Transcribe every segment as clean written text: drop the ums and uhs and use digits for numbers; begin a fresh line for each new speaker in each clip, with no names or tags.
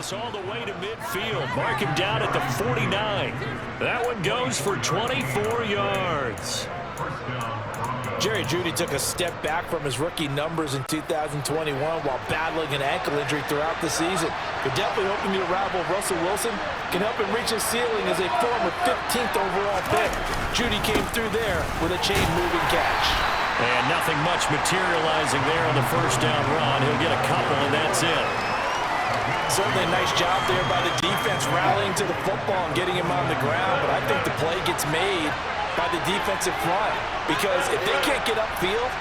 this all the way to midfield. Mark him down at the 49. That one goes for 24 yards.
Jerry Jeudy took a step back from his rookie numbers in 2021 while battling an ankle injury throughout the season. But definitely hoping the arrival of Russell Wilson can help him reach his ceiling as a former 15th overall pick. Jeudy came through there with a chain-moving catch.
And nothing much materializing there on the first down run. He'll get a couple, and that's it.
Certainly a nice job there by the defense rallying to the football and getting him on the ground. But I think the play gets made by the defensive front, because if they can't get upfield,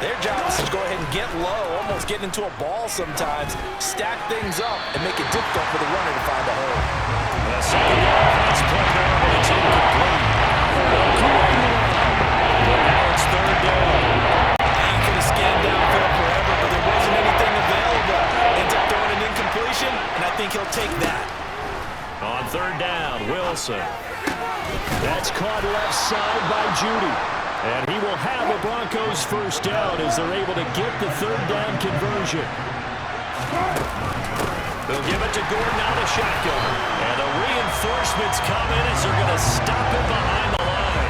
their job is to go ahead and get low, almost get into a ball sometimes, stack things up, and make it difficult for the runner to find a hole.
The second offense play there, but it's incomplete. Now it's third down.
He could have scanned downfield forever, but there wasn't anything available. Ends up throwing an incompletion, and I think he'll take that.
On third down, Wilson. That's caught left side by Jeudy. And he will have a Broncos first down as they're able to get the third down conversion. They'll give it to Gordon out of shotgun. And the reinforcements come in as they're going to stop him behind the line.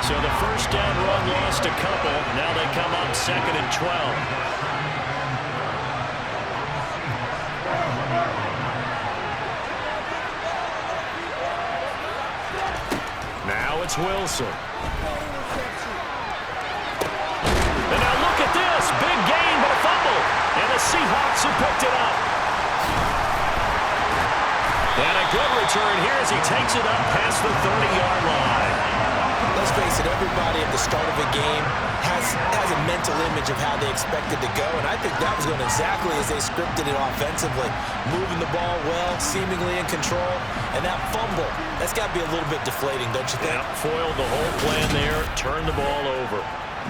So the first down run lost a couple. Now they come up 2nd and 12. It's Wilson. And now look at this. Big gain, but a fumble. And the Seahawks have picked it up. And a good return here as he takes it up past the 30-yard line.
Let's face it, everybody at the start of a game has a mental image of how they expect it to go, and I think that was going exactly as they scripted it offensively. Moving the ball well, seemingly in control, and that fumble, that's got to be a little bit deflating, don't you think?
Yeah, foiled the whole plan there, turned the ball over.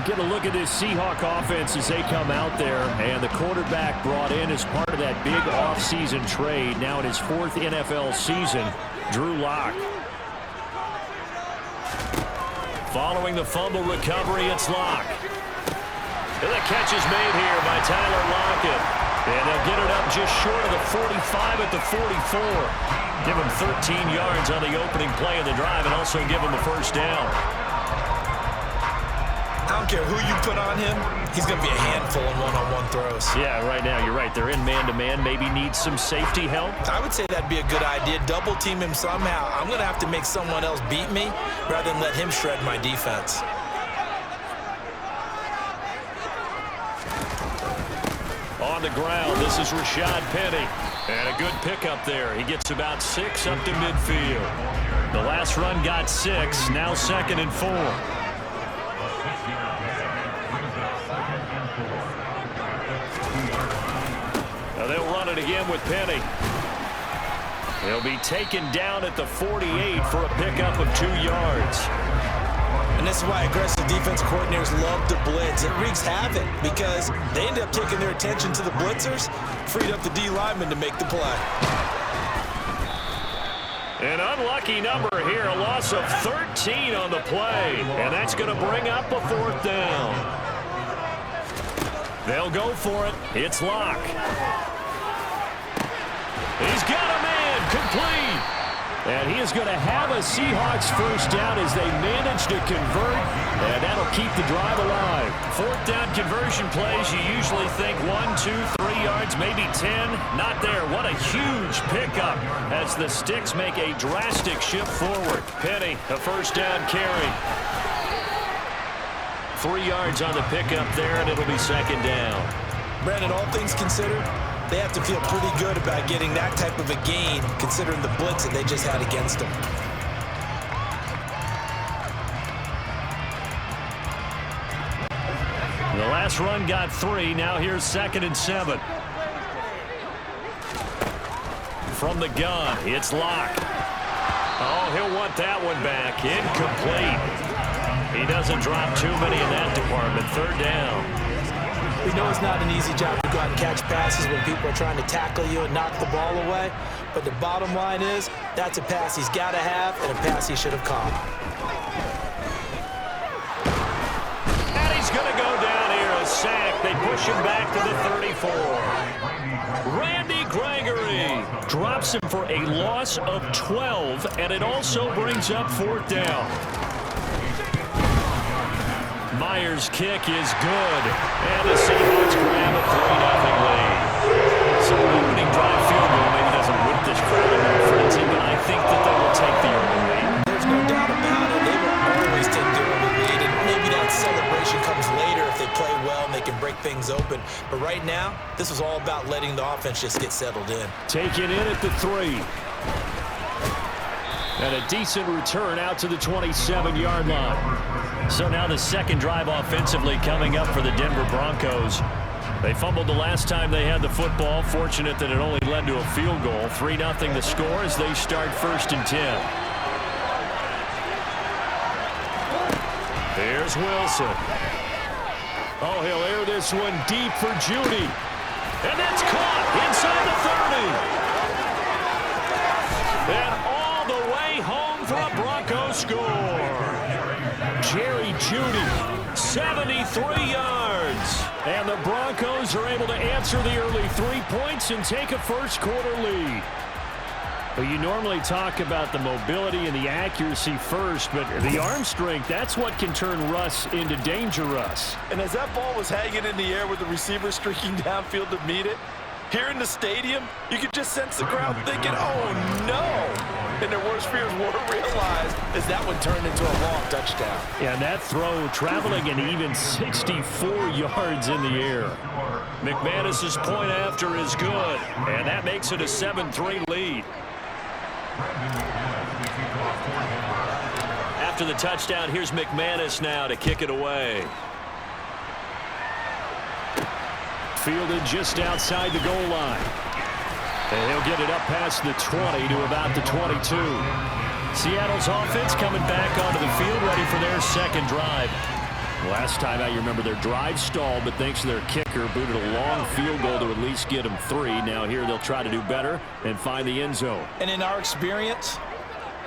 Get a look at this Seahawk offense as they come out there, and the quarterback brought in as part of that big offseason trade, now in his 4th NFL season, Drew Lock. Following the fumble recovery, it's Lock. And the catch is made here by Tyler Lockett. And they'll get it up just short of the 45 at the 44. Give him 13 yards on the opening play of the drive and also give him a first down.
I don't care who you put on him, he's going to be a handful in one-on-one throws.
Yeah, right now, you're right. They're in man-to-man. Maybe needs some safety help.
I would say that'd be a good idea. Double team him somehow. I'm going to have to make someone else beat me rather than let him shred my defense.
On the ground, this is Rashad Penny. And a good pickup there. He gets about 6 up to midfield. The last run got 6. Now 2nd and 4. They'll run it again with Penny. He'll be taken down at the 48 for a pickup of 2 yards.
And this is why aggressive defense coordinators love to blitz. It wreaks havoc because they end up taking their attention to the blitzers, freed up the D lineman to make the play.
An unlucky number here, a loss of 13 on the play. And that's going to bring up a 4th down. They'll go for it. It's Lock. He's got a man, complete. And he is going to have a Seahawks first down as they manage to convert, and that'll keep the drive alive. 4th down conversion plays, you usually think 1, 2, 3 yards, maybe 10. Not there. What a huge pickup as the Sticks make a drastic shift forward. Penny, a first down carry. 3 yards on the pickup there, and it'll be 2nd down.
Brandon, all things considered, they have to feel pretty good about getting that type of a gain, considering the blitz that they just had against them.
The last run got 3. Now here's 2nd and 7. From the gun, it's Lock. Oh, he'll want that one back. Incomplete. He doesn't drop too many in that department. 3rd down.
We know it's not an easy job to go out and catch passes when people are trying to tackle you and knock the ball away. But the bottom line is, that's a pass he's got to have and a pass he should have caught.
And he's going to go down here, a sack. They push him back to the 34. Randy Gregory carry. Drops him for a loss of 12, and it also brings up 4th down. Myers' kick is good, and the Seahawks grab a 3-0 lead. So an opening drive field goal maybe doesn't whip this crowd into a frenzy, but I think that they will take the early lead.
There's no doubt about it. They will always take the early lead, and maybe that celebration comes later if they play well and they can break things open. But right now, this is all about letting the offense just get settled in.
Taken in at the 3. And a decent return out to the 27-yard line. So now the second drive offensively coming up for the Denver Broncos. They fumbled the last time they had the football. Fortunate that it only led to a field goal. 3-0 the score as they start 1st and 10. Here's Wilson. Oh, he'll air this one deep for Judy. And that's caught inside the 30. And all the way home for a Broncos score. Jerry Judy, 73 yards. And the Broncos are able to answer the early 3 points and take a first-quarter lead. Well, you normally talk about the mobility and the accuracy first, but the arm strength, that's what can turn Russ into Danger Russ.
And as that ball was hanging in the air with the receiver streaking downfield to meet it, here in the stadium, you could just sense the crowd thinking, oh, no. And their worst fears were realized as that one turned into a long touchdown.
And that throw traveling an even 64 yards in the air. McManus's point after is good, and that makes it a 7-3 lead. After the touchdown, here's McManus now to kick it away. Fielded just outside the goal line. And he'll get it up past the 20 to about the 22. Seattle's offense coming back onto the field, ready for their second drive. Last time out, you remember their drive stalled, but thanks to their kicker, booted a long field goal to at least get them 3. Now here they'll try to do better and find the end zone.
And in our experience,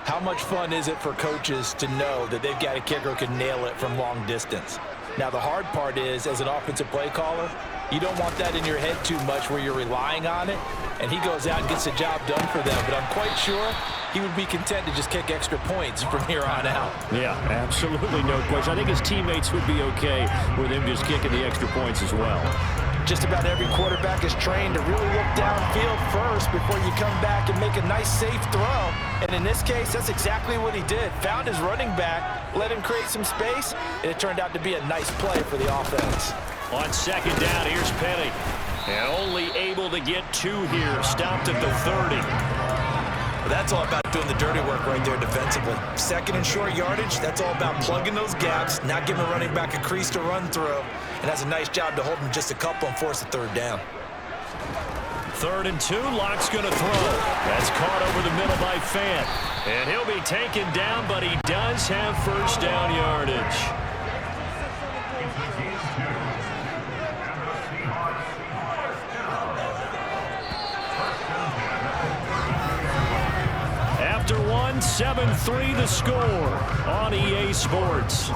how much fun is it for coaches to know that they've got a kicker who can nail it from long distance? Now, the hard part is, as an offensive play caller, you don't want that in your head too much where you're relying on it, and he goes out and gets the job done for them. But I'm quite sure he would be content to just kick extra points from here on out.
Yeah, absolutely no question. I think his teammates would be okay with him just kicking the extra points as well.
Just about every quarterback is trained to really look downfield first before you come back and make a nice, safe throw. And in this case, that's exactly what he did. Found his running back, let him create some space, and it turned out to be a nice play for the offense.
On second down, here's Penny. And only able to get 2 here. Stopped at the 30.
Well, that's all about doing the dirty work right there defensively. Second and short yardage, that's all about plugging those gaps, not giving a running back a crease to run through, and has a nice job to hold him just a couple and force a 3rd down.
3rd and 2, Locke's going to throw. That's caught over the middle by Fant. And he'll be taken down, but he does have 1st down yardage. After 1, 7-3 the score on EA Sports.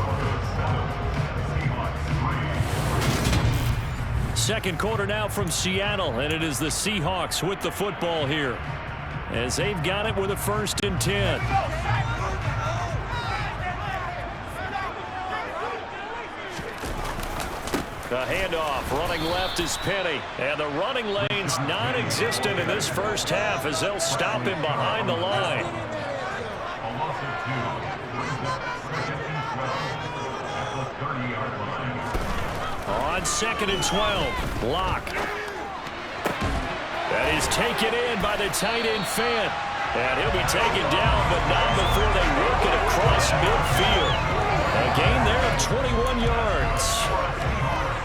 Second quarter now from Seattle, and it is the Seahawks with the football here as they've got it with a 1st and 10. The handoff, running left is Penny, and the running lane's non-existent in this first half as they'll stop him behind the line. On 2nd and 12, Locke. That is taken in by the tight end Fant. And he'll be taken down, but not before they work it across midfield. A gain there of 21 yards.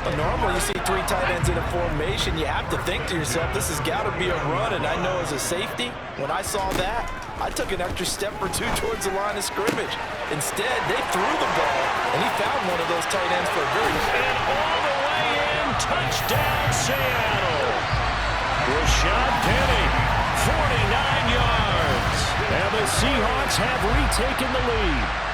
Well, normally you see 3 tight ends in a formation, you have to think to yourself, this has got to be a run, and I know as a safety, when I saw that, I took an extra step or 2 towards the line of scrimmage. Instead, they threw the ball, and he found one of those tight ends for a very...
And all the way in, touchdown Seattle. Rashad Penny, 49 yards. And the Seahawks have retaken the lead.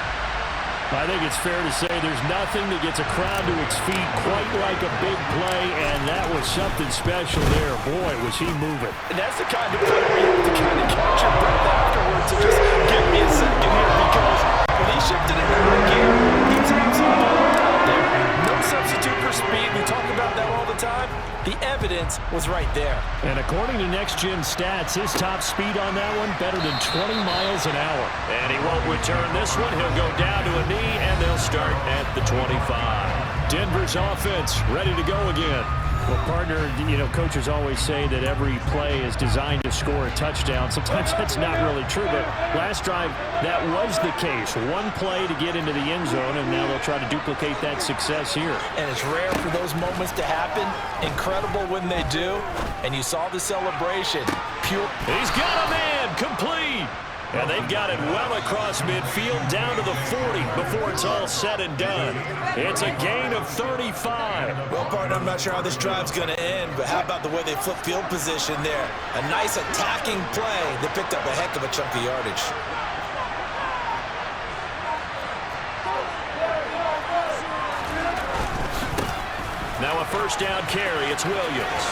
I think it's fair to say there's nothing that gets a crowd to its feet quite like a big play, and that was something special there. Boy, was he moving.
And that's the kind of play where you have to kind of catch your breath afterwards to just give me a second here, because when he shifted it out again, he was absolutely out there. No substitute for speed. We talk about that all the time. The evidence was right there.
And according to Next Gen Stats, his top speed on that one, better than 20 miles an hour. And he won't return this one. He'll go down to a knee, and they'll start at the 25. Denver's offense ready to go again. Well, partner, you know, coaches always say that every play is designed to score a touchdown. Sometimes that's not really true, but last drive, that was the case. One play to get into the end zone, and now they'll try to duplicate that success here.
And it's rare for those moments to happen. Incredible when they do. And you saw the celebration. Pure.
He's got a man, complete. And they've got it well across midfield down to the 40 before it's all said and done. It's a gain of 35.
Well, partner, I'm not sure how this drive's going to end, but how about the way they flip field position there? A nice attacking play. They picked up a heck of a chunk of yardage.
Now a first down carry. It's Williams.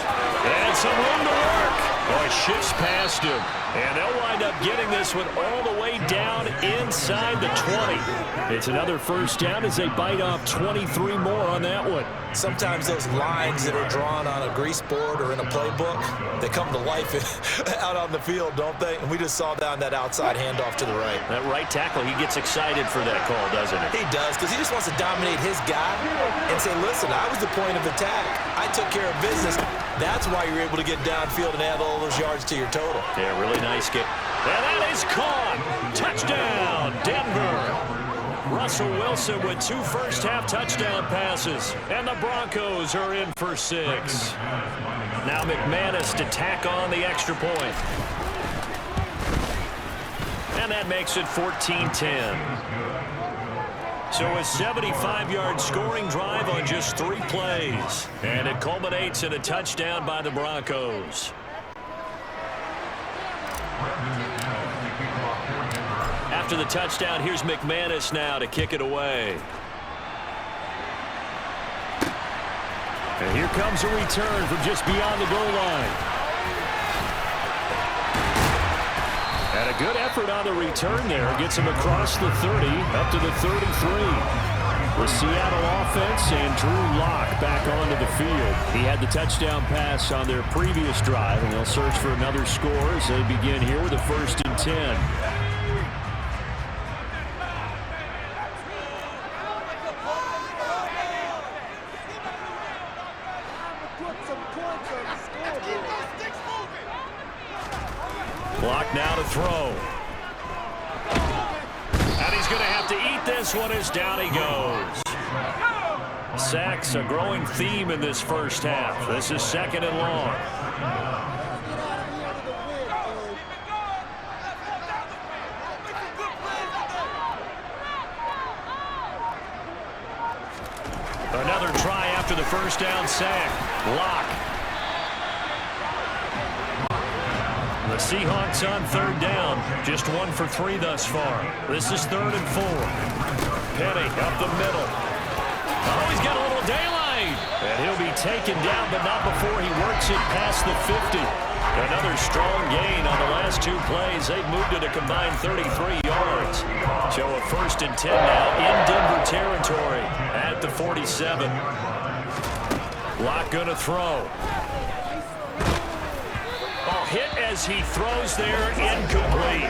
And some room to work. Boy, shifts past him. And they'll wind up getting this one all the way down inside the 20. It's another first down as they bite off 23 more on that one.
Sometimes those lines that are drawn on a grease board or in a playbook, they come to life out on the field, don't they? And we just saw down that outside handoff to the right.
That right tackle, he gets excited for that call, doesn't he?
He does, because he just wants to dominate his guy and say, listen, I was the point of attack. I took care of business. That's why you're able to get downfield and add all those yards to your total.
Yeah, really nice get. And that is caught. Touchdown, Denver. Russell Wilson with 2 first-half touchdown passes. And the Broncos are in for 6. Now McManus to tack on the extra point. And that makes it 14-10. So a 75-yard scoring drive on just 3 plays. And it culminates in a touchdown by the Broncos. After the touchdown, here's McManus now to kick it away. And here comes a return from just beyond the goal line. And a good effort on the return there. Gets him across the 30, up to the 33. The Seattle offense and Drew Lock back onto the field. He had the touchdown pass on their previous drive, and they'll search for another score as they begin here with a 1st and 10. Lock now to throw. And he's going to have to eat this one as down he goes. Sacks, a growing theme in this first half. This is 2nd and long. Another try after the first down sack. Lock. The Seahawks on 3rd down. Just 1 for 3 thus far. This is 3rd and 4. Penny up the middle. Oh, he's got a little daylight. And he'll be taken down, but not before he works it past the 50. Another strong gain on the last 2 plays. They've moved it a combined 33 yards. So a 1st and 10 now in Denver territory at the 47. Lock gonna throw. Hit as he throws there, incomplete.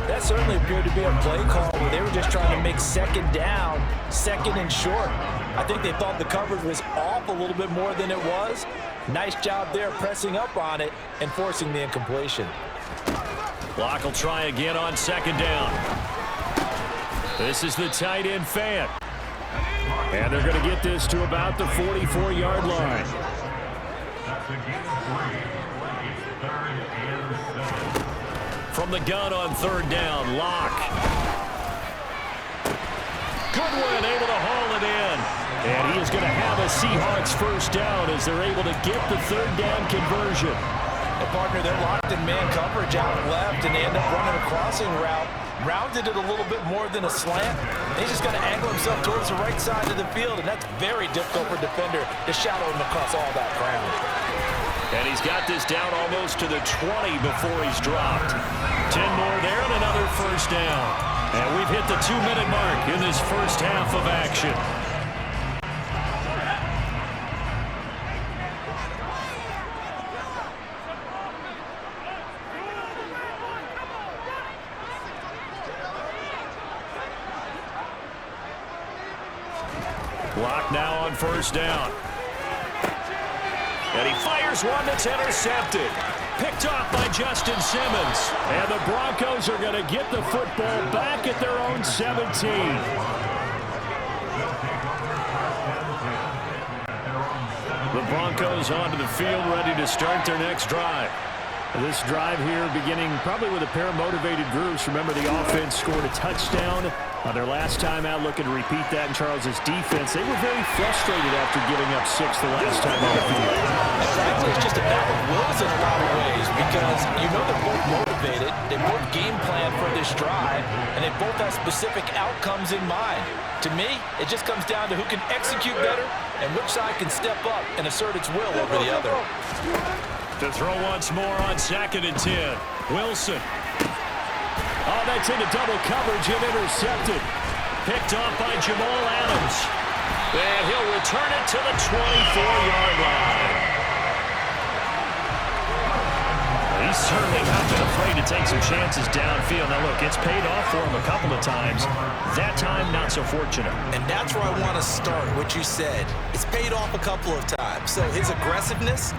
That certainly appeared to be a play call where they were just trying to make 2nd down, 2nd and short. I think they thought the coverage was off a little bit more than it was. Nice job there pressing up on it and forcing the incompletion.
Lock will try again on 2nd down. This is the tight end Fant. And they're going to get this to about the 44-yard line. From the gun on 3rd down, Lock. Goodwin able to haul it in. And he is going to have a Seahawks 1st down as they're able to get the 3rd down conversion.
The partner, they're locked in man coverage out left, and they end up running a crossing route. rounded it a little bit more than a slant. He's just going to angle himself towards the right side of the field, and that's very difficult for a defender to shadow him across all that ground.
And he's got this down almost to the 20 before he's dropped. 10 more there and another first down. And we've hit the 2-minute mark in this first half of action. Block now on first down. And he fires one that's intercepted. Picked off by Justin Simmons. And the Broncos are going to get the football back at their own 17. The Broncos onto the field, ready to start their next drive. This drive here beginning probably with a pair of motivated groups. Remember, the offense scored a touchdown on their last time out, looking to repeat that in Charles's defense. They were very frustrated after giving up 6 the last time on the field.
And frankly, it's just a battle of wills in a lot of ways because you know they're both motivated, they both game plan for this drive, and they both have specific outcomes in mind. To me, it just comes down to who can execute better and which side can step up and assert its will over the other.
To throw once more on 2nd and 10. Wilson. Oh, that's into double coverage and intercepted. Picked off by Jamal Adams. And he'll return it to the 24-yard line. He's certainly not been afraid to take some chances downfield. Now, look, it's paid off for him a couple of times. That time, not so fortunate.
And that's where I want to start, what you said. It's paid off a couple of times. So his aggressiveness,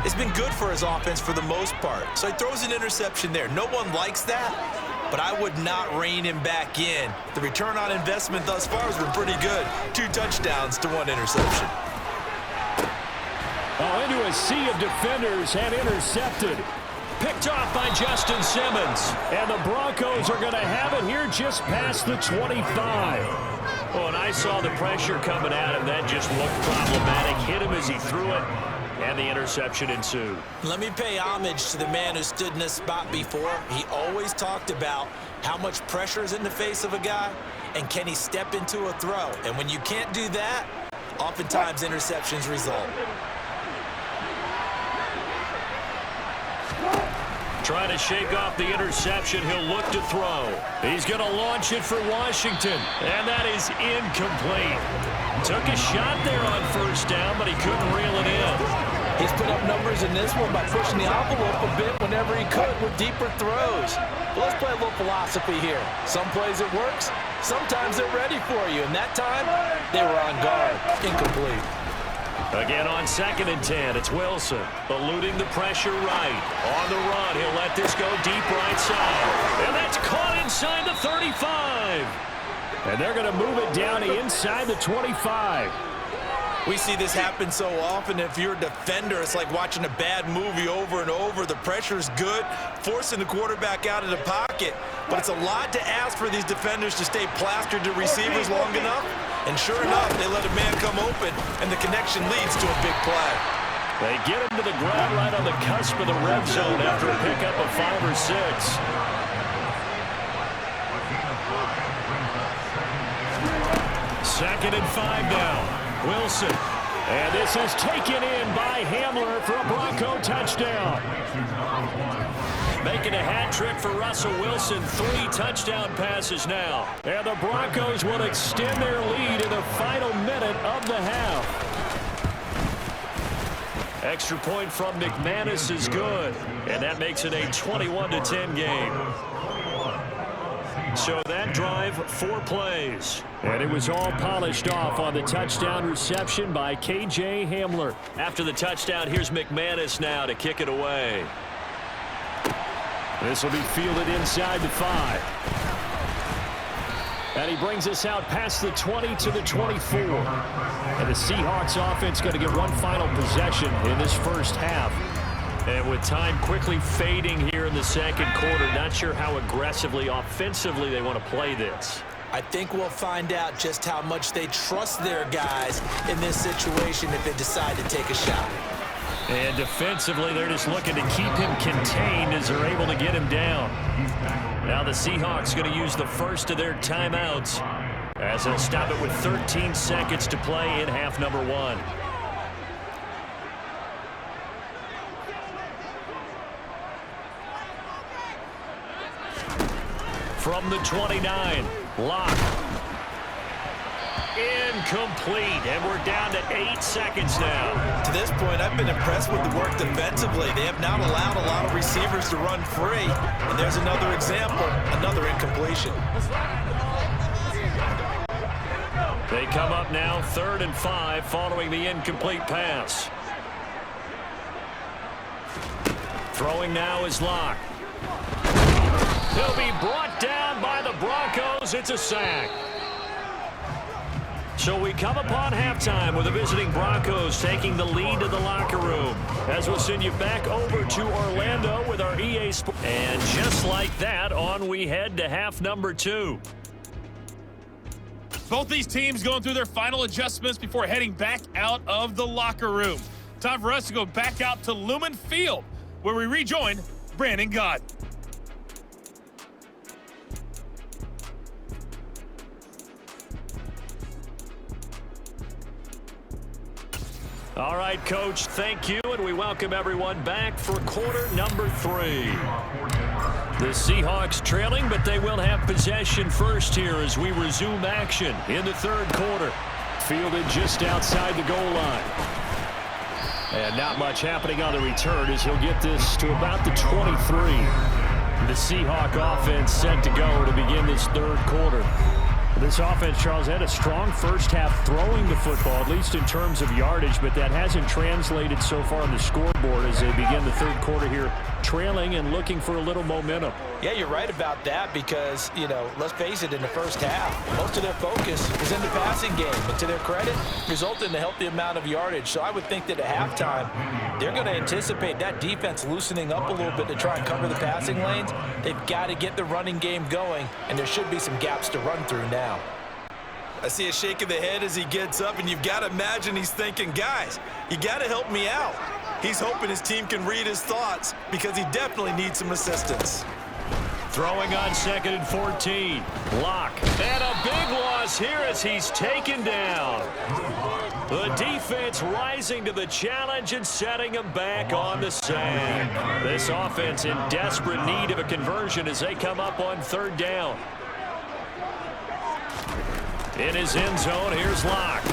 it's been good for his offense for the most part. So he throws an interception there. No one likes that, but I would not rein him back in. The return on investment thus far has been pretty good. 2 touchdowns to 1 interception.
Oh, into a sea of defenders and intercepted. Picked off by Justin Simmons. And the Broncos are going to have it here just past the 25. Oh, and I saw the pressure coming at him. That just looked problematic. Hit him as he threw it. And the interception ensued.
Let me pay homage to the man who stood in this spot before. He always talked about how much pressure is in the face of a guy and can he step into a throw. And when you can't do that, oftentimes interceptions result.
Trying to shake off the interception. He'll look to throw. He's going to launch it for Washington. And that is incomplete. Took a shot there on first down, but he couldn't reel it in.
He's put up numbers in this one by pushing the envelope a bit whenever he could with deeper throws. But let's play a little philosophy here. Some plays it works. Sometimes they're ready for you. And that time, they were on guard. Incomplete.
Again on 2nd and 10, it's Wilson eluding the pressure right. On the run, he'll let this go deep right side. And that's caught inside the 35. And they're going to move it down to inside the 25.
We see this happen so often. If you're a defender, it's like watching a bad movie over and over. The pressure's good, forcing the quarterback out of the pocket. But it's a lot to ask for these defenders to stay plastered to receivers long enough. And sure enough, they let a man come open, and the connection leads to a big play.
They get him to the ground right on the cusp of the red zone after a pickup of 5 or 6. Second and 5 now. Wilson. And this is taken in by Hamler for a Bronco touchdown. Making a hat trick for Russell Wilson. 3 touchdown passes now. And the Broncos will extend their lead in the final minute of the half. Extra point from McManus is good. And that makes it a 21-10 game. So that drive, 4 plays. And it was all polished off on the touchdown reception by K.J. Hamler. After the touchdown, here's McManus now to kick it away. This will be fielded inside the 5. And he brings us out past the 20 to the 24. And the Seahawks offense going to get one final possession in this first half. And with time quickly fading here in the second quarter, not sure how aggressively, offensively they want to play this.
I think we'll find out just how much they trust their guys in this situation if they decide to take a shot.
And defensively, they're just looking to keep him contained as they're able to get him down. Now the Seahawks going to use the first of their timeouts as they'll stop it with 13 seconds to play in half number 1. From the 29, Locke. Incomplete, and we're down to 8 seconds now.
To this point, I've been impressed with the work defensively. They have not allowed a lot of receivers to run free. And there's another example, another incompletion.
They come up now 3rd and 5 following the incomplete pass. Throwing now is Locke. He'll be brought down by the Broncos. It's a sack. So we come upon halftime with the visiting Broncos taking the lead to the locker room. As we'll send you back over to Orlando with our EA Sports. And just like that, on we head to half number 2.
Both these teams going through their final adjustments before heading back out of the locker room. Time for us to go back out to Lumen Field, where we rejoin Brandon Gott.
All right, Coach, thank you, and we welcome everyone back for quarter number 3. The Seahawks trailing, but they will have possession first here as we resume action in the 3rd quarter. Fielded just outside the goal line. And not much happening on the return as he'll get this to about the 23. The Seahawk offense set to go to begin this 3rd quarter. This offense, Charles, had a strong first half throwing the football, at least in terms of yardage, but that hasn't translated so far on the scoreboard as they begin the 3rd quarter here, trailing and looking for a little momentum.
Yeah, you're right about that because, you know, let's face it, in the first half, most of their focus was in the passing game. And to their credit, resulted in a healthy amount of yardage. So I would think that at halftime, they're going to anticipate that defense loosening up a little bit to try and cover the passing lanes. They've got to get the running game going, and there should be some gaps to run through now. I see a shake of the head as he gets up, and you've got to imagine he's thinking, guys, you got to help me out. He's hoping his team can read his thoughts because he definitely needs some assistance.
Throwing on 2nd and 14. Locke. And a big loss here as he's taken down. The defense rising to the challenge and setting him back on the sand. This offense in desperate need of a conversion as they come up on 3rd down. In his end zone, here's Locke.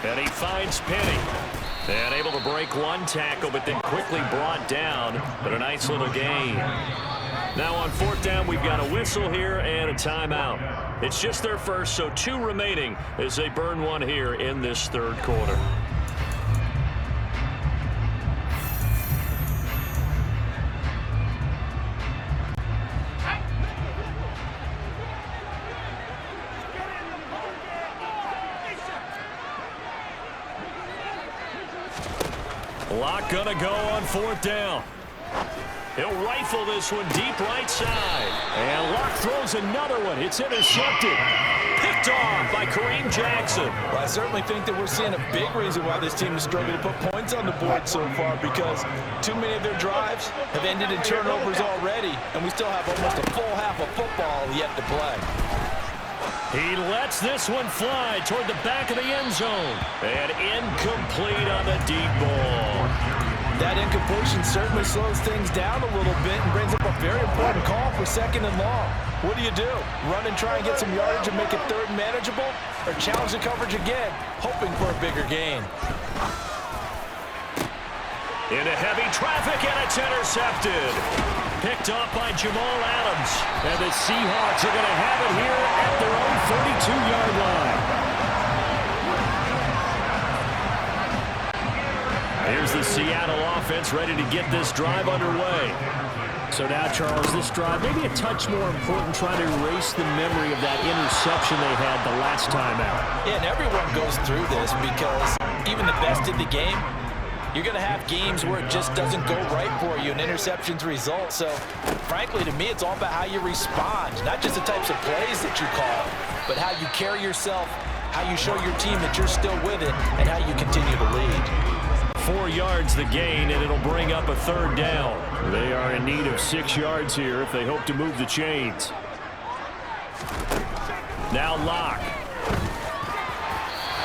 And he finds Penny. And able to break one tackle, but then quickly brought down. But a nice little gain. Now on 4th down, we've got a whistle here and a timeout. It's just their first, so 2 remaining as they burn one here in this 3rd quarter. Locke gonna go on 4th down. He'll rifle this one deep right side. And Locke throws another one. It's intercepted. Picked off by Kareem Jackson.
Well, I certainly think that we're seeing a big reason why this team is struggling to put points on the board so far, because too many of their drives have ended in turnovers already, and we still have almost a full half of football yet to play.
He lets this one fly toward the back of the end zone. And incomplete on the deep ball.
That incompletion certainly slows things down a little bit and brings up a very important call for 2nd and long. What do? Run and try and get some yardage and make it 3rd and manageable? Or challenge the coverage again, hoping for a bigger gain?
Into heavy traffic, and it's intercepted. Picked off by Jamal Adams. And the Seahawks are going to have it here at their own 32-yard line. Here's the Seattle offense ready to get this drive underway. So now, Charles, this drive maybe a touch more important, trying to erase the memory of that interception they had the last time out.
Yeah, and everyone goes through this because even the best in the game, you're going to have games where it just doesn't go right for you and interceptions result. So, frankly, to me, it's all about how you respond, not just the types of plays that you call, but how you carry yourself, how you show your team that you're still with it, and how you continue to lead.
4 yards the gain, and it'll bring up a 3rd down. They are in need of 6 yards here if they hope to move the chains. Now Locke.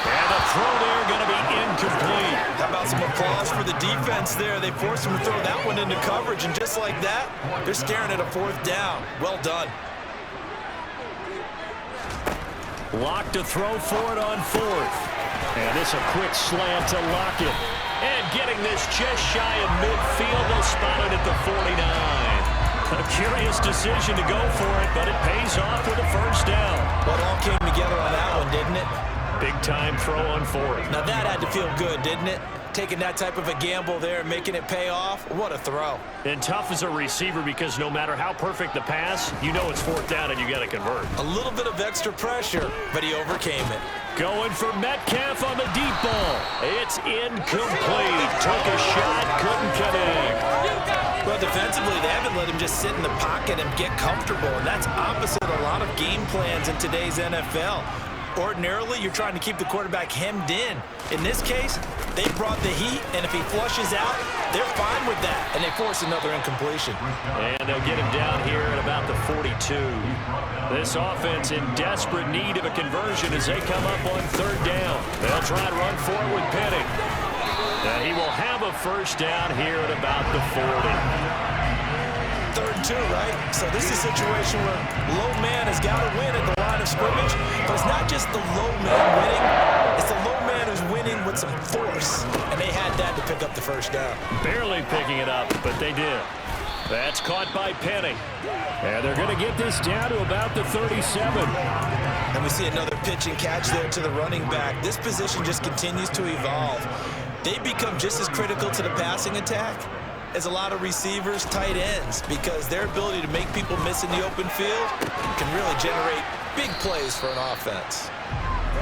And the throw there going to be incomplete.
How about some applause for the defense there? They forced him to throw that one into coverage, and just like that, they're staring at a 4th down. Well done.
Locke to throw for it on 4th. And this a quick slant to Lockett. And getting this just shy of midfield, they'll spot it at the 49. A curious decision to go for it, but it pays off with a 1st down.
Well, it all came together on that one, didn't it?
Big-time throw on 4th.
Now that had to feel good, didn't it? Taking that type of a gamble there and making it pay off. What a throw.
And tough as a receiver because no matter how perfect the pass, you know it's 4th down and you got to convert.
A little bit of extra pressure, but he overcame it.
Going for Metcalf on the deep ball. It's incomplete. Took a shot, couldn't connect.
Well, defensively, they haven't let him just sit in the pocket and get comfortable, and that's opposite a lot of game plans in today's NFL. Ordinarily, you're trying to keep the quarterback hemmed in. In this case, they brought the heat, and if he flushes out, they're fine with that, and they force another incompletion.
And they'll get him down here at about the 42. This offense in desperate need of a conversion as they come up on 3rd down. They'll try to run forward with Penning. And he will have a 1st down here at about the 40.
3rd and 2, right? So this is a situation where low man has got to win at the line of scrimmage, but it's not just the low man winning, it's the low man who's winning with some force, and they had that to pick up the 1st down.
Barely picking it up, but they did. That's caught by Penning. And they're going to get this down to about the 37.
And we see another pitch and catch there to the running back. This position just continues to evolve. They become just as critical to the passing attack as a lot of receivers, tight ends, because their ability to make people miss in the open field can really generate big plays for an offense.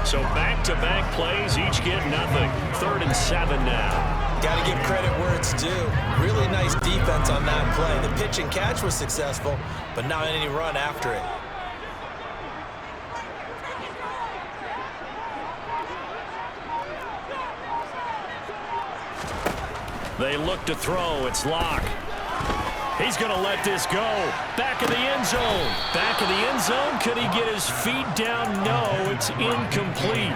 So back-to-back plays, each get nothing. 3rd and 7 now.
Got to give credit where it's due. Really nice defense on that play. The pitch and catch was successful, but not any run after it.
They look to throw. It's Locke. He's going to let this go. Back of the end zone. Back of the end zone. Could he get his feet down? No, it's incomplete.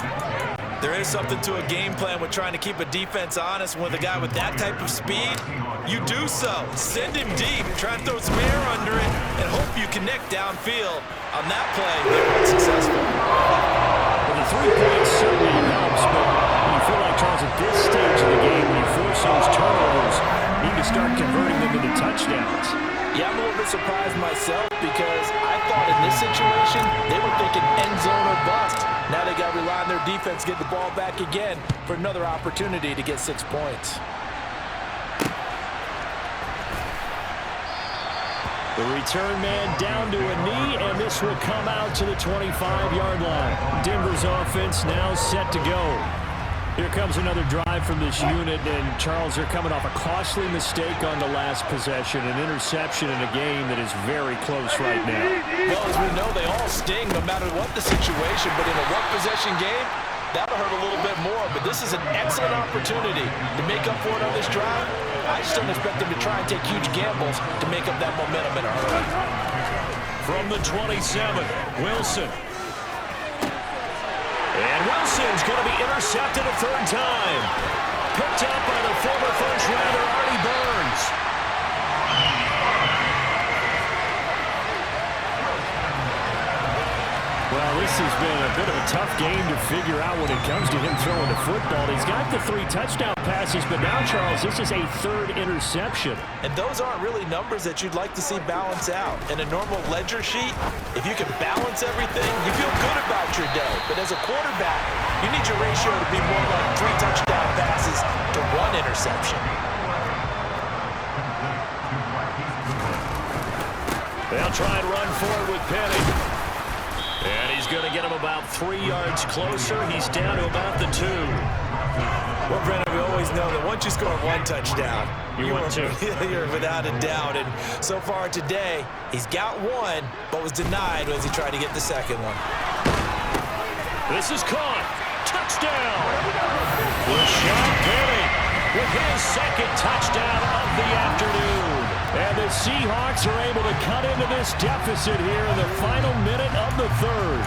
There is something to a game plan with trying to keep a defense honest. With a guy with that type of speed, you do so. Send him deep. Try and throw some air under it and hope you connect downfield. On that play, they were successful.
Well, the 3 points certainly helps, but you feel like, Charles, at this stage of the game, when you force those turnovers, you need to start converting them into touchdowns.
Yeah, I'm a little bit surprised myself because I thought in this situation, they were thinking end zone or bust. Now they got to rely on their defense, get the ball back again for another opportunity to get 6 points.
The return man down to a knee, and this will come out to the 25-yard line. Denver's offense now set to go. Here comes another drive from this unit, and Charles, they're coming off a costly mistake on the last possession, an interception in a game that is very close right now.
Well, as we know, they all sting no matter what the situation, but in a one-possession game, that'll hurt a little bit more, but this is an excellent opportunity to make up for it on this drive. I just don't expect them to try and take huge gambles to make up that momentum in a hurry.
From the 27, Wilson. And Wilson's going to be intercepted a 3rd time. Picked up by the former first-rounder, Artie Burns. Well, this has been a bit of a tough game to figure out when it comes to him throwing the football. He's got the 3 touchdown passes, but now, Charles, this is a 3rd interception.
And those aren't really numbers that you'd like to see balance out. In a normal ledger sheet, if you can balance everything, you feel good about your day. But as a quarterback, you need your ratio to be more like 3 touchdown passes to 1 interception.
They'll try and run forward with Penning. And he's going to get him about 3 yards closer. He's down to about the 2.
Well, Brennan, we always know that once you score 1 touchdown,
you want 2.
You're without a doubt. And so far today, he's got 1, but was denied as he tried to get the 2nd one.
This is caught. Touchdown. Rashad Penning. with his second touchdown of the afternoon. And the Seahawks are able to cut into this deficit here in the final minute of the third.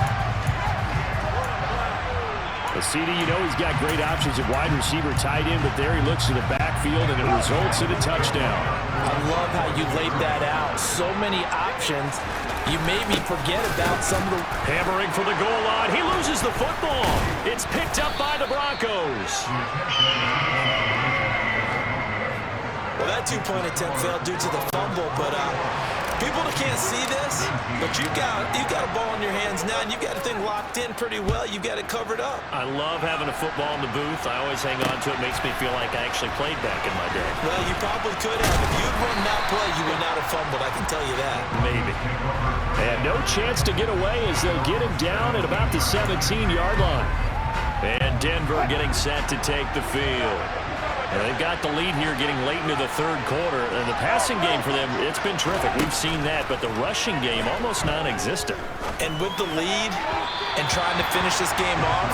CD, you know he's got great options at wide receiver, tight end, but there he looks to the backfield, and it results in a touchdown.
I love how you laid that out. So many options. You maybe forget about some of the...
Hammering for the goal line. He loses the football. It's picked up by the Broncos.
Well, that two-point attempt failed due to the fumble, but people that can't see this, but you've got a ball in your hands now, and you've got the thing locked in pretty well. You've got it covered up.
I love having a football in the booth. I always hang on to it. Makes me feel like I actually played back in my day.
Well, you probably could have. If you'd run that play, you would not have fumbled. I can tell you that.
Maybe. And no chance to get away as they get him down at about the 17-yard line. And Denver getting set to take the field. And they've got the lead here getting late into the third quarter. And the passing game for them, it's been terrific. We've seen that, but the rushing game almost non-existent.
And with the lead and trying to finish this game off,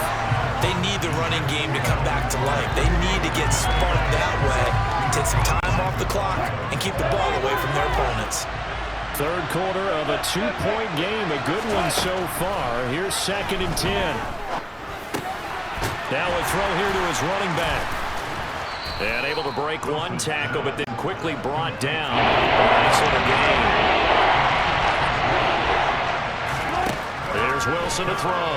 they need the running game to come back to life. They need to get sparked that way, take some time off the clock, and keep the ball away from their opponents.
Third quarter of a two-point game, a good one so far. Here's 2nd and 10. Now a throw here to his running back. And able to break one tackle, but then quickly brought down. Nice little gain. There's Wilson to throw.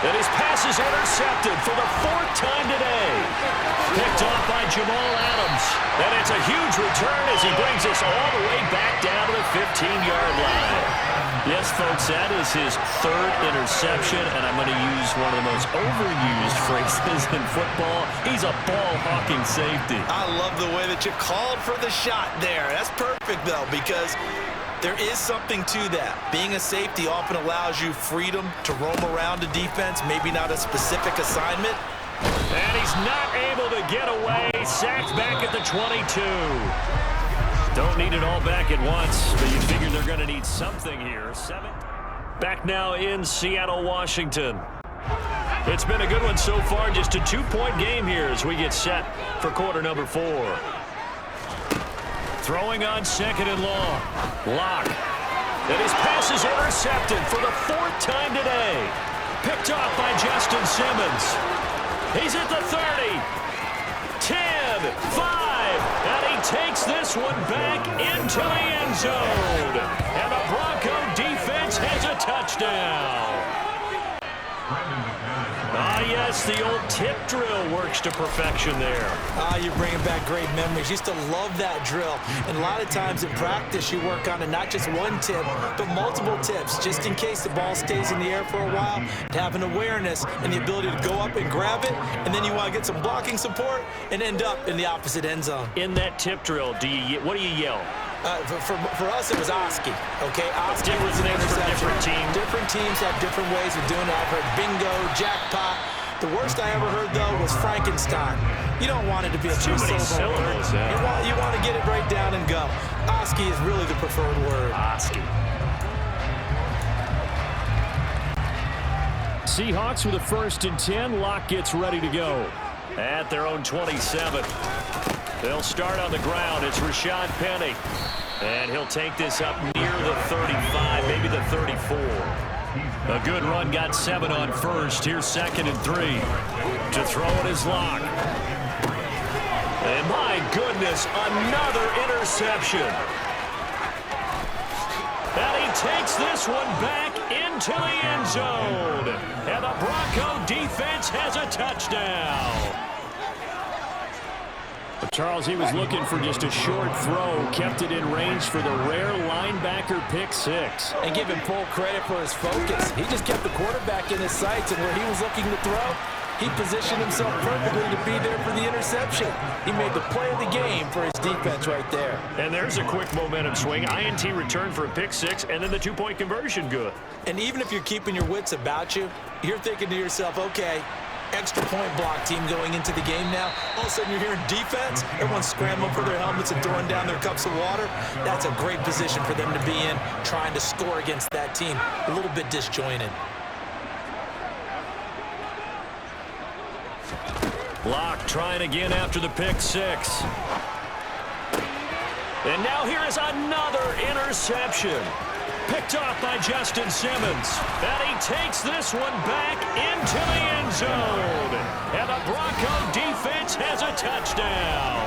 And his pass is intercepted for the 4th time today. Picked off by Jamal Adams. And it's a huge return as he brings us all the way back down to the 15-yard line. Yes, folks, that is his 3rd interception, and I'm going to use one of the most overused phrases in football. He's a ball-hawking safety.
I love the way that you called for the shot there. That's perfect, though, because there is something to that. Being a safety often allows you freedom to roam around the defense, maybe not a specific assignment.
And he's not able to get away. Sacked back at the 22. Don't need it all back at once, but you figure they're going to need something here. Back now in Seattle, Washington. It's been a good one so far. Just a 2-point game here as we get set for quarter number 4. Throwing on 2nd and long. Lock. And his pass is intercepted for the 4th time today. Picked off by Justin Simmons. He's at the 30. 10, 5. And he takes this one back into the end zone. And the Bronco defense has a touchdown. Yes, the old tip drill works to perfection there.
You're bringing back great memories. Used to love that drill. And a lot of times in practice, you work on it, not just one tip, but multiple tips, just in case the ball stays in the air for a while, to have an awareness and the ability to go up and grab it, and then you want to get some blocking support and end up in the opposite end zone.
In that tip drill, what do you yell?
For us, it was Oski. Okay, Oski was an interception.
Different teams.
Different teams have different ways of doing it. I've heard bingo, jackpot. The worst I ever heard, though, was Frankenstein. You don't want it to be a
too many syllables.
You want to get it right down and go. Oski is really the preferred word.
Oski. Seahawks with a 1st and 10. Lock gets ready to go at their own 27. They'll start on the ground. It's Rashad Penny. And he'll take this up near the 35, maybe the 34. A good run, got 7 on 1st. Here's 2nd and 3. To throw it is Lock. And my goodness, another interception. And he takes this one back into the end zone. And the Bronco defense has a touchdown. Charles, he was looking for just a short throw, kept it in range for the rare linebacker pick 6.
And give him full credit for his focus. He just kept the quarterback in his sights, and where he was looking to throw, he positioned himself perfectly to be there for the interception. He made the play of the game for his defense right there.
And there's a quick momentum swing. INT return for a pick 6, and then the 2-point conversion good.
And even if you're keeping your wits about you, you're thinking to yourself, okay, extra point block team going into the game now. All of a sudden you're hearing defense. Everyone's scrambling for their helmets and throwing down their cups of water. That's a great position for them to be in, trying to score against that team. A little bit disjointed.
Locke trying again after the pick six. And now here is another interception. Picked off by Justin Simmons. And he takes this one back into the end zone. And the Bronco defense has a touchdown.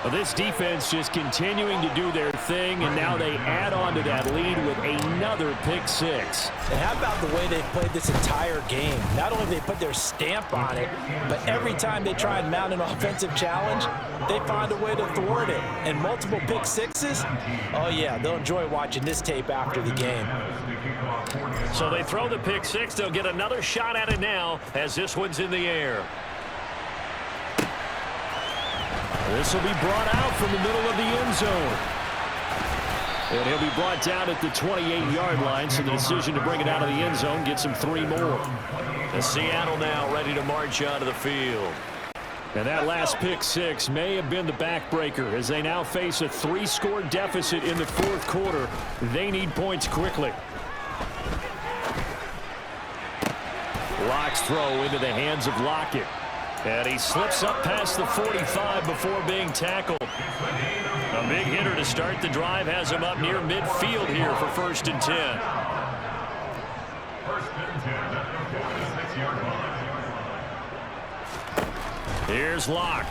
Well, this defense just continuing to do their thing, and now they add on to that lead with another pick six.
And how about the way they played this entire game? Not only they put their stamp on it, but every time they try and mount an offensive challenge, they find a way to thwart it. And multiple pick sixes, oh yeah, they'll enjoy watching this tape after the game.
So they throw the pick six. They'll get another shot at it now as this one's in the air. This will be brought out from the middle of the end zone. And he'll be brought down at the 28-yard line, so the decision to bring it out of the end zone gets him 3 more. And Seattle now ready to march onto the field. And that last pick six may have been the backbreaker as they now face a 3-score deficit in the fourth quarter. They need points quickly. Locke's throw into the hands of Lockett. And he slips up past the 45 before being tackled. A big hitter to start the drive has him up near midfield here for 1st and 10. Here's Locke.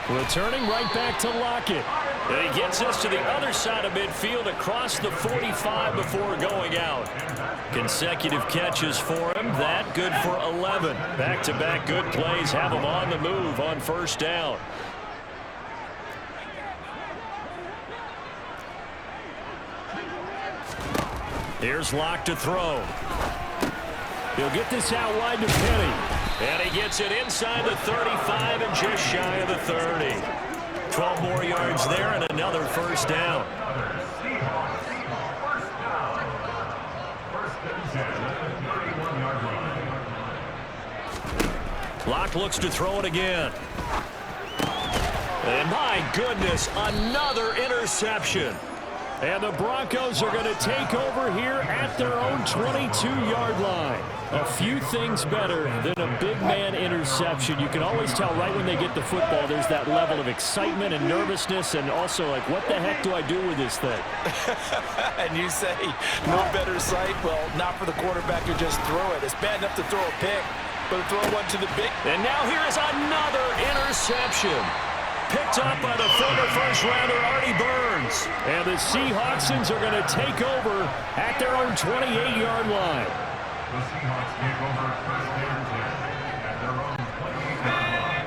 Returning right back to Lockett. And he gets us to the other side of midfield across the 45 before going out. Consecutive catches for him. That good for 11. Back-to-back good plays have him on the move on 1st down. Here's Locke to throw. He'll get this out wide to Penny. And he gets it inside the 35 and just shy of the 30. 12 more yards there and another 1st down. Locke looks to throw it again. And my goodness, another interception. And the Broncos are going to take over here at their own 22-yard line. A few things better than a big man interception. You can always tell right when they get the football, there's that level of excitement and nervousness and also like, what the heck do I do with this thing?
And you say, no better sight? Well, not for the quarterback who just threw it. It's bad enough to throw a pick, but to throw one to the big.
And now here is another interception. Picked up by the former first-rounder Artie Burns. And the Seahawksons are going to take over at their own 28-yard line.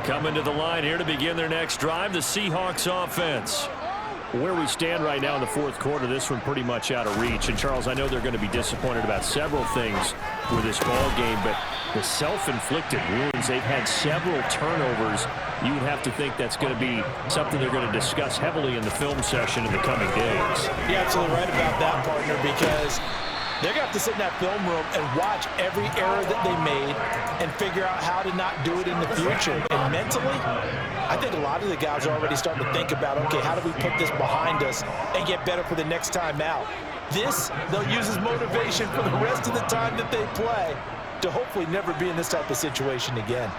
Coming to the line here to begin their next drive, the Seahawks offense. Where we stand right now in the fourth quarter, this one pretty much out of reach. And, Charles, I know they're going to be disappointed about several things with this ball game, but the self-inflicted wounds, they've had several turnovers. You would have to think that's going to be something they're going to discuss heavily in the film session in the coming days.
You're absolutely right about that, partner, because they're going to have to sit in that film room and watch every error that they made and figure out how to not do it in the future. And mentally, I think a lot of the guys are already starting to think about, okay, how do we put this behind us and get better for the next time out? This, they'll use as motivation for the rest of the time that they play to hopefully never be in this type of situation again.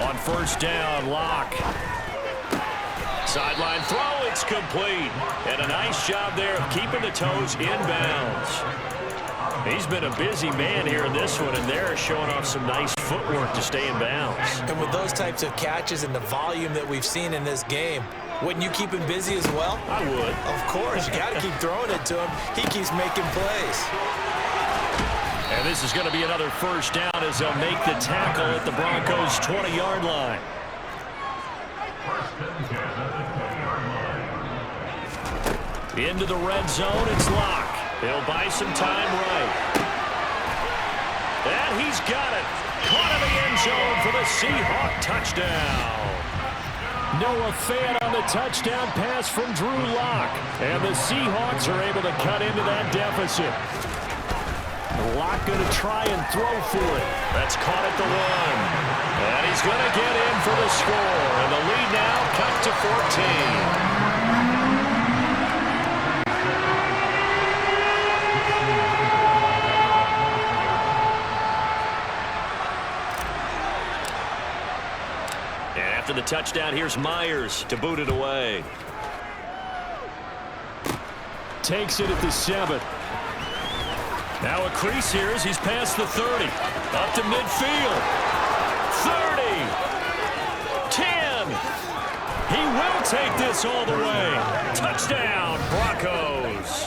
On 1st down, Locke. Sideline throw, it's complete. And a nice job there of keeping the toes inbounds. He's been a busy man here in this one, and they're showing off some nice footwork to stay in bounds.
And with those types of catches and the volume that we've seen in this game, wouldn't you keep him busy as well?
I would.
Of course. You got to keep throwing it to him. He keeps making plays.
And this is going to be another 1st down as they'll make the tackle at the Broncos' 20-yard line. Into the red zone, it's Locke. He'll buy some time right. And he's got it. Caught in the end zone for the Seahawk touchdown. Noah Fant on the touchdown pass from Drew Lock. And the Seahawks are able to cut into that deficit. Locke going to try and throw for it. That's caught at the 1. And he's going to get in for the score. And the lead now cut to 14. touchdown. Here's Myers to boot it away. Takes it at the 7. Now a crease here as he's past the 30. Up to midfield. 30. 10. He will take this all the way. Touchdown, Broncos.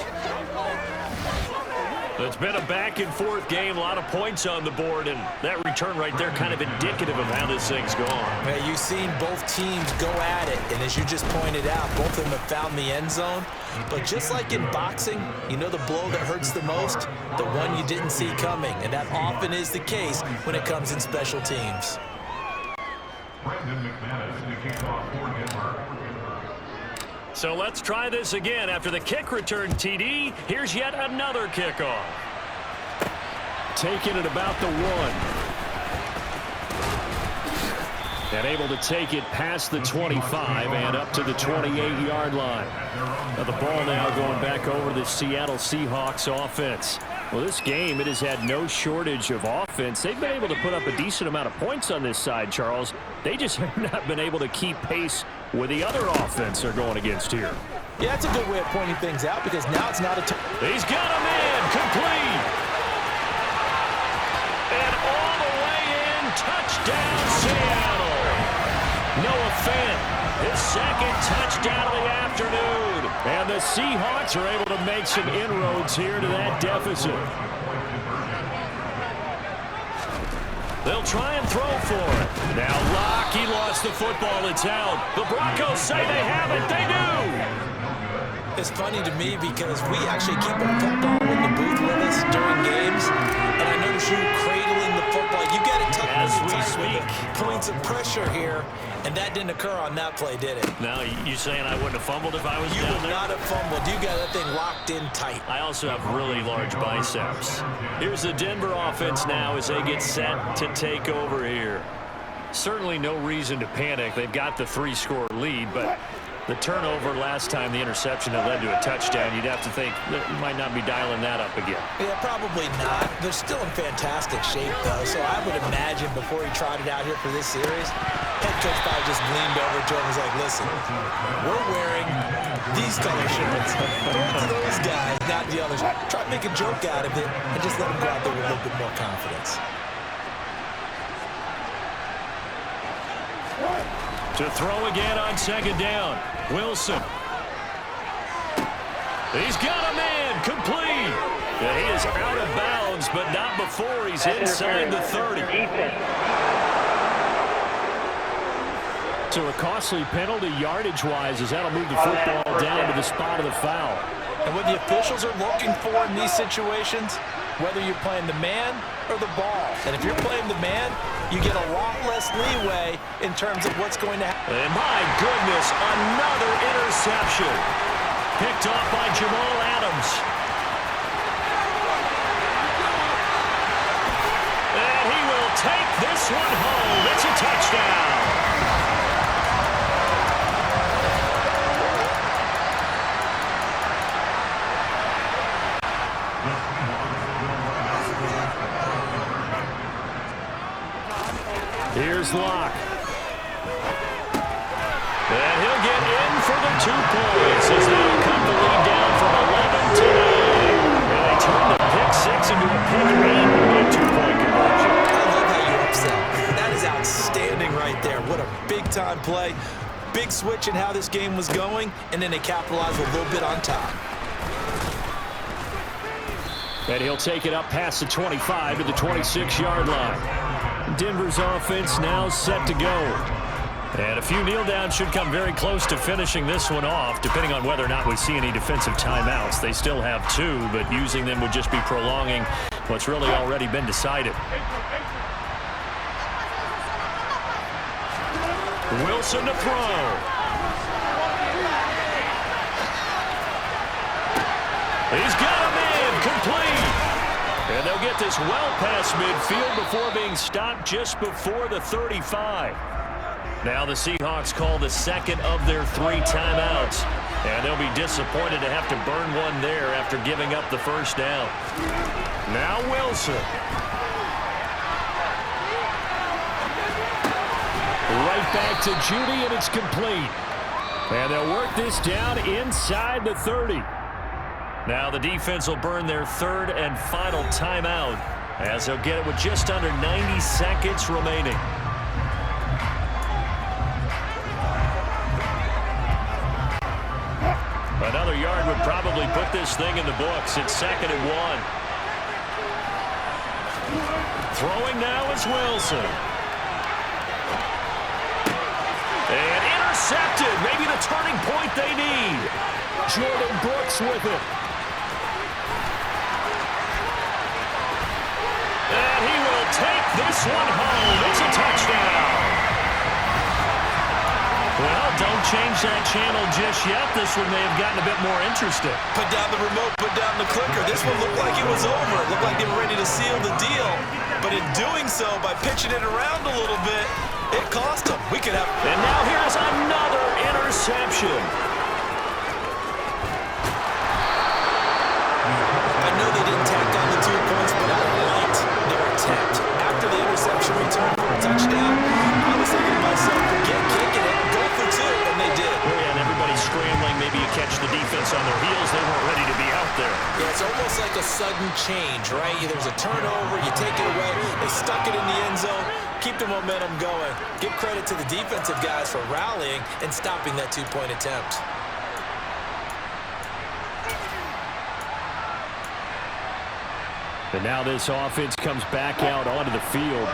It's been a back-and-forth game, a lot of points on the board, and that return right there kind of indicative of how this thing's gone.
Yeah, you've seen both teams go at it, and as you just pointed out, both of them have found the end zone. But just like in boxing, you know the blow that hurts the most? The one you didn't see coming, and that often is the case when it comes in special teams.
So let's try this again. After the kick return, TD, here's yet another kickoff. Taken at about the 1. And able to take it past the 25 and up to the 28-yard line. Now the ball now going back over the Seattle Seahawks offense. Well, this game, it has had no shortage of offense. They've been able to put up a decent amount of points on this side, Charles. They just have not been able to keep pace with the other offense they're going against here.
Yeah, that's a good way of pointing things out because now it's not a...
He's got a man, complete. And all the way in, touchdown, Seattle. Noah Fant, his second touchdown of the afternoon. And the Seahawks are able to make some inroads here to that deficit. They'll try and throw for it. Now Locke, he lost the football. It's out. The Broncos say they have it. They do.
It's funny to me because we actually keep a football in the booth with us during games, and I notice you cradling the football. You get it tucked
as we
tight
speak.
Points of pressure here, and that didn't occur on that play, did it?
Now, you saying I wouldn't have fumbled if I was
You
down
would
there?
not have fumbled. You got that thing locked in tight.
I also have really large biceps. Here's the Denver offense now as they get set to take over here. Certainly no reason to panic. They've got the 3-score lead, but the turnover last time, the interception that led to a touchdown, you'd have to think that you might not be dialing that up again.
Yeah, probably not. They're still in fantastic shape, though, so I would imagine before he trotted out here for this series, head coach probably just leaned over to him and was like, listen, we're wearing these color shirts. Throw it to those guys, not the others. Try to make a joke out of it and just let them go out there with a little bit more confidence.
To throw again on second down. Wilson. He's got a man, complete. Yeah, he is out of bounds, but not before he's inside the 30. So a costly penalty yardage-wise as that'll move the football down to the spot of the foul.
And what the officials are looking for in these situations, whether you're playing the man or the ball. And if you're playing the man, you get a lot less leeway in terms of what's going to happen.
And my goodness, another interception. Picked off by Jamal Adams. And he will take this one home. It's a touchdown. Here's Locke. And he'll get in for the 2 points as they'll cut the lead down from 11 to 9. And they turn the pick 6 into a pick 8 and 2-point conversion.
I love how you upset. That is outstanding right there. What a big-time play. Big switch in how this game was going, and then they capitalized a little bit on top.
And he'll take it up past the 25 to the 26-yard line. Denver's offense now set to go. And a few kneel downs should come very close to finishing this one off, depending on whether or not we see any defensive timeouts. They still have 2, but using them would just be prolonging what's really already been decided. Wilson to throw. He's got a man, complete. And they'll get this well past midfield before being stopped just before the 35. Now the Seahawks call the second of their 3 timeouts. And they'll be disappointed to have to burn one there after giving up the first down. Now Wilson. Right back to Judy, and it's complete. And they'll work this down inside the 30. Now the defense will burn their third and final timeout as they'll get it with just under 90 seconds remaining. Another yard would probably put this thing in the books. It's 2nd and 1. Throwing now is Wilson. And intercepted. Maybe the turning point they need. Jordan Brooks with it. And he will take this one home. It's a touchdown. Well, don't change that channel just yet. This one may have gotten a bit more interesting.
Put down the remote, put down the clicker. This one looked like it was over. It looked like they were ready to seal the deal. But in doing so, by pitching it around a little bit, it cost them. We could have...
And now here's another interception.
I know they didn't tack on the 2 points, but I liked their attempt. After the interception return for a touchdown, I was thinking to myself, forget kicking it, go for 2, and they did.
Yeah, and everybody's scrambling. Maybe you catch the defense on their heels. They weren't ready to be out there.
Yeah, it's almost like a sudden change, right? There's a turnover, you take it away, they stuck it in the end zone, keep the momentum going. Give credit to the defensive guys for rallying and stopping that 2-point attempt.
And now this offense comes back out onto the field.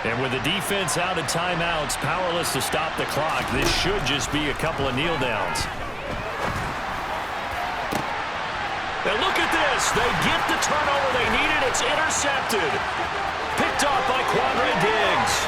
And with the defense out of timeouts, powerless to stop the clock, this should just be a couple of kneel downs. And look at this. They get the turnover they needed. It's intercepted. Picked off by Quandre Diggs.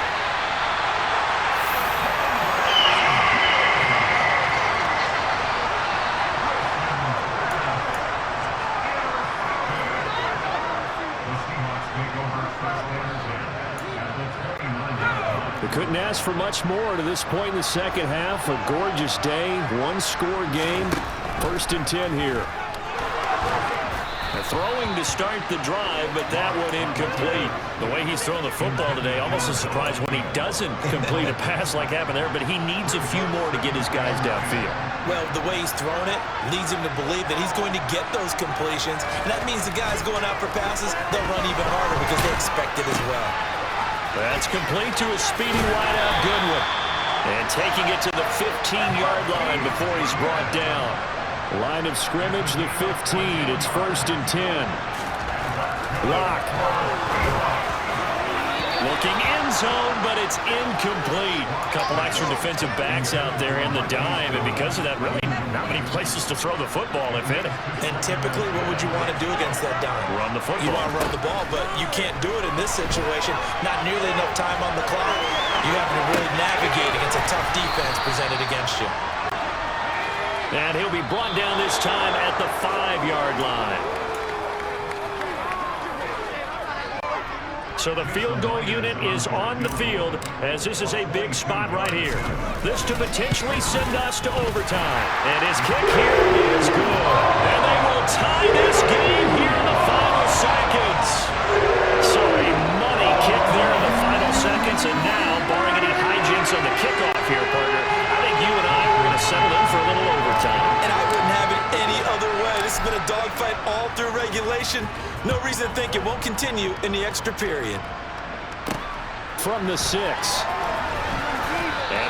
They couldn't ask for much more to this point in the second half. A gorgeous day, one-score game. 1st and 10 here. They're throwing to start the drive, but that one incomplete. The way he's throwing the football today, almost a surprise when he doesn't complete a pass like happened there, but he needs a few more to get his guys downfield.
Well, the way he's thrown it leads him to believe that he's going to get those completions, and that means the guys going out for passes, they'll run even harder because they expect it as well.
That's complete to a speedy wideout Goodwin. And taking it to the 15-yard line before he's brought down. Line of scrimmage, the 15. It's 1st and 10. Lock. Looking end zone, but it's incomplete. A couple extra defensive backs out there in the dime, and because of that, really not many places to throw the football, if any.
And typically, what would you want to do against that dime?
Run the football.
You want to run the ball, but you can't do it in this situation. Not nearly enough time on the clock. You have to really navigate against a tough defense presented against you.
And he'll be brought down this time at the 5-yard line. So the field goal unit is on the field as this is a big spot right here. This to potentially send us to overtime. And his kick here is good. And they will tie this game here in the final seconds. So a money kick there in the final seconds. And now, barring any hijinks on the kickoff here, partner, I think you and I are going to settle in for a little overtime.
And I wouldn't have it any other way. This has been a dogfight all through regulation. No reason to think it won't continue in the extra period.
From the 6. And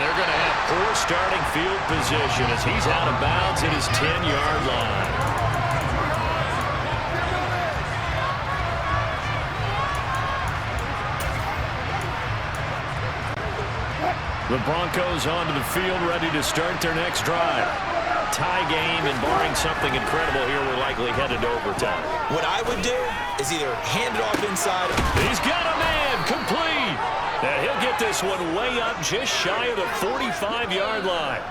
they're going to have poor starting field position as he's out of bounds at his 10-yard line. The Broncos onto the field, ready to start their next drive. Tie game, and barring something incredible here, we're likely headed to overtime.
What I would do is either hand it off inside.
He's got a man, complete. And he'll get this one way up just shy of the 45-yard line.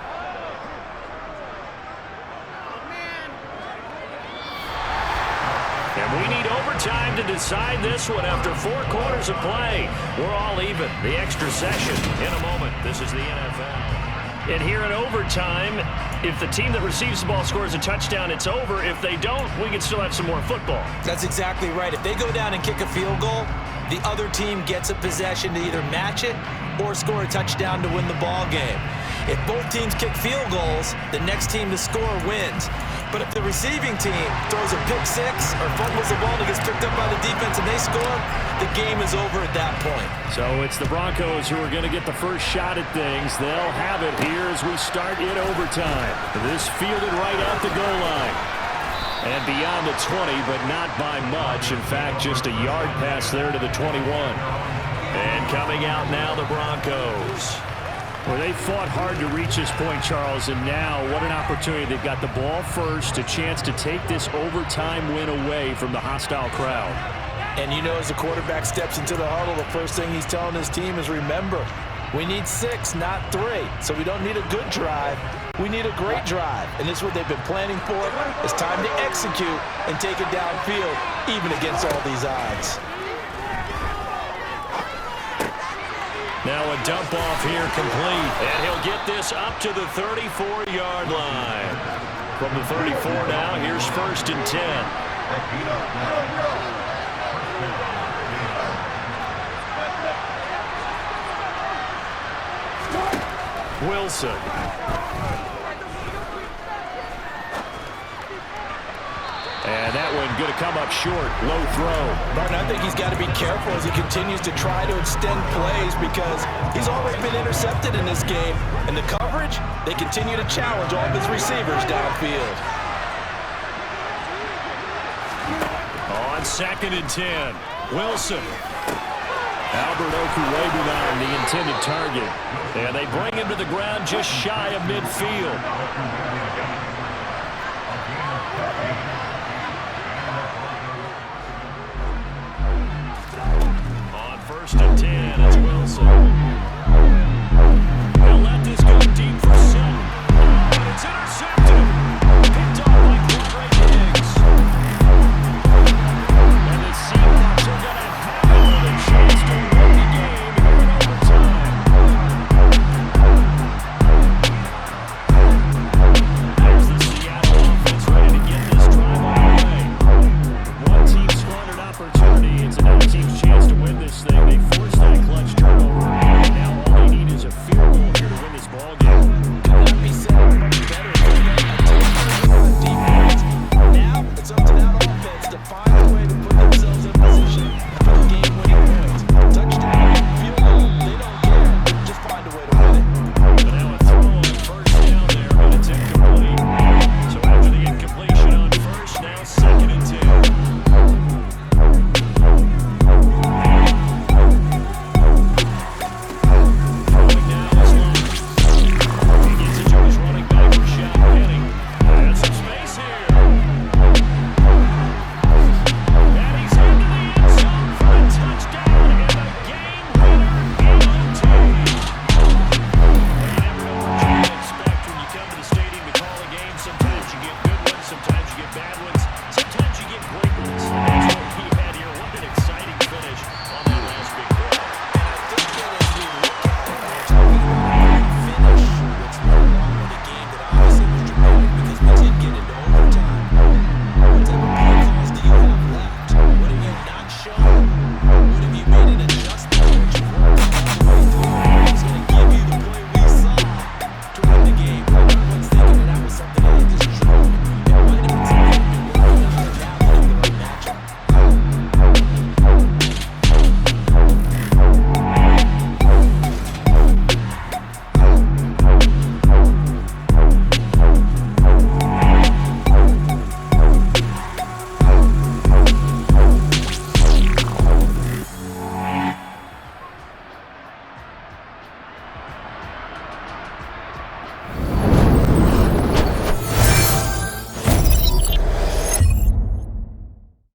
And we need overtime to decide this one after 4 quarters of play. We're all even. The extra session in a moment. This is the NFL. And here in overtime, if the team that receives the ball scores a touchdown, it's over. If they don't, we can still have some more football.
That's exactly right. If they go down and kick a field goal, the other team gets a possession to either match it or score a touchdown to win the ball game. If both teams kick field goals, the next team to score wins. But if the receiving team throws a pick six or fumbles the ball and gets picked up by the defense and they score, the game is over at that point.
So it's the Broncos who are going to get the first shot at things. They'll have it here as we start in overtime. This fielded right at the goal line. And beyond the 20, but not by much. In fact, just a yard pass there to the 21. And coming out now, the Broncos. Well, they fought hard to reach this point, Charles, and now what an opportunity. They've got the ball first, a chance to take this overtime win away from the hostile crowd.
And you know, as the quarterback steps into the huddle, the first thing he's telling his team is, remember, we need 6, not 3. So we don't need a good drive. We need a great drive. And this is what they've been planning for. It's time to execute and take it downfield, even against all these odds.
Now a dump off here complete. And he'll get this up to the 34-yard line. From the 34 now, here's 1st and 10. Wilson. And that one going to come up short. Low throw.
Martin, I think he's got to be careful as he continues to try to extend plays because he's already been intercepted in this game. And the coverage, they continue to challenge all of his receivers downfield.
On 2nd and 10, Wilson. Albert Oku waving on the intended target. And they bring him to the ground just shy of midfield. On 1st and 10, it's Wilson. They'll let this go deep for 7. And it's intercepted. Picked off by Quadray Higgs. And the Seahawks are going to have another chance to win the game here in overtime. There's the Seattle offense ready to get this drive underway. One team squandered opportunity. It's another team's chance to win this thing. They forced that clutch turnover. And now all they need is a field goal here to win this ball game.
Could not be said much better than that. On defense. Now it's up to that offense to find a way to put themselves in position for the game-winning points. Touchdown, field goal, they don't care. Just find a way to win it.
But now a throw on 1st down there, but it's incomplete. So after the incompletion on 1st, now 2nd and 10. Throwing now is Long. He gets it to his running back, Rashad Penny. Has some space here. And he's into the end zone for a touchdown and a game-winner EOT. You never know what you can expect when you come to the stadium to call a game. Sometimes you get good ones, sometimes you get bad ones.